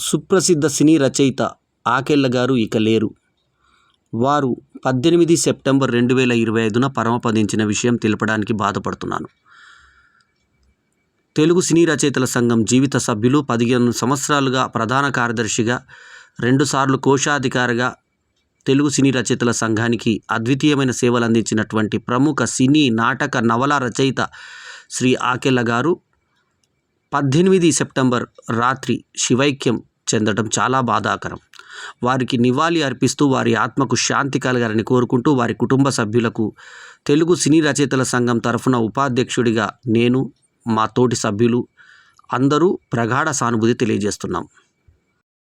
సుప్రసిద్ధ సినీ రచయిత ఆకెళ్ళ గారు ఇక లేరు. వారు 18 సెప్టెంబర్ 2025న పరమపదించిన విషయం తెలపడానికి బాధపడుతున్నాను. తెలుగు సినీ రచయితల సంఘం జీవిత సభ్యులు, 15 సంవత్సరాలుగా ప్రధాన కార్యదర్శిగా, 2 సార్లు కోశాధికారిగా తెలుగు సినీ రచయితల సంఘానికి అద్వితీయమైన సేవలు అందించినటువంటి ప్రముఖ సినీ, నాటక, నవల రచయిత శ్రీ ఆకెళ్ళ గారు 18 సెప్టెంబర్ రాత్రి శివైక్యం చెందడం చాలా బాధాకరం. వారికి నివాళి అర్పిస్తూ వారి ఆత్మకు శాంతి కలగాలని కోరుకుంటూ వారి కుటుంబ సభ్యులకు తెలుగు సినీ రచయితల సంఘం తరఫున ఉపాధ్యక్షుడిగా నేను, మా తోటి సభ్యులు అందరూ ప్రగాఢ సానుభూతి తెలియజేస్తున్నాం.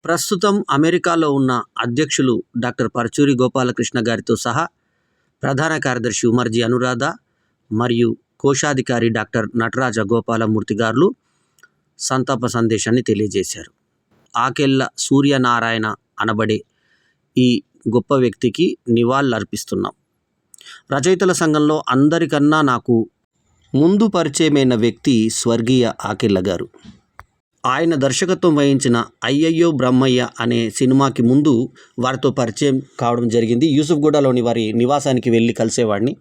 ప్రస్తుతం అమెరికాలో ఉన్న అధ్యక్షులు డాక్టర్ పరుచూరి గోపాలకృష్ణ గారితో సహా ప్రధాన కార్యదర్శి ఉమర్జీ అనురాధ మరియు కోశాధికారి డాక్టర్ నటరాజ గోపాలమూర్తి గారు సంతాప సందేశాన్ని తెలియజేశారు. ఆకెళ్ళ సూర్యనారాయణ అనబడే ఈ గొప్ప వ్యక్తికి నివాళులర్పిస్తున్నాం. రచయితల సంఘంలో అందరికన్నా నాకు ముందు పరిచయమైన వ్యక్తి స్వర్గీయ ఆకెళ్ళ గారు. ఆయన దర్శకత్వం వహించిన అయ్యయ్యో బ్రహ్మయ్య అనే సినిమాకి ముందు వారితో పరిచయం కావడం జరిగింది. యూసుఫ్గూడలోని వారి నివాసానికి వెళ్ళి కలిసేవాడిని.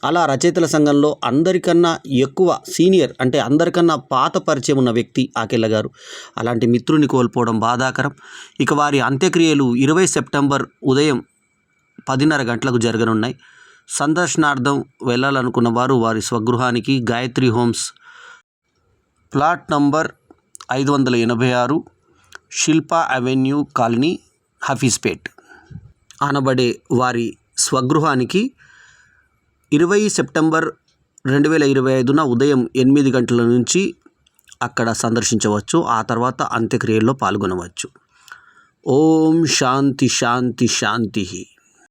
అలా రచయితల సంఘంలో అందరికన్నా ఎక్కువ సీనియర్, అంటే అందరికన్నా పాత పరిచయం ఉన్న వ్యక్తి ఆకెళ్ళ గారు. అలాంటి మిత్రుని కోల్పోవడం బాధాకరం. ఇక వారి అంత్యక్రియలు 20 సెప్టెంబర్ ఉదయం 10:30 గంటలకు జరగనున్నాయి. సందర్శనార్థం వెళ్ళాలనుకున్న వారు వారి స్వగృహానికి Gayatri homes, plot number 586, Shilpa avenue colony, Hafeezpet అనబడే వారి స్వగృహానికి 20 సెప్టెంబర్ 2025న ఉదయం 8 గంటల నుంచి అక్కడ సందర్శించవచ్చు. ఆ తర్వాత అంత్యక్రియల్లో పాల్గొనవచ్చు. ఓం శాంతి శాంతి శాంతి.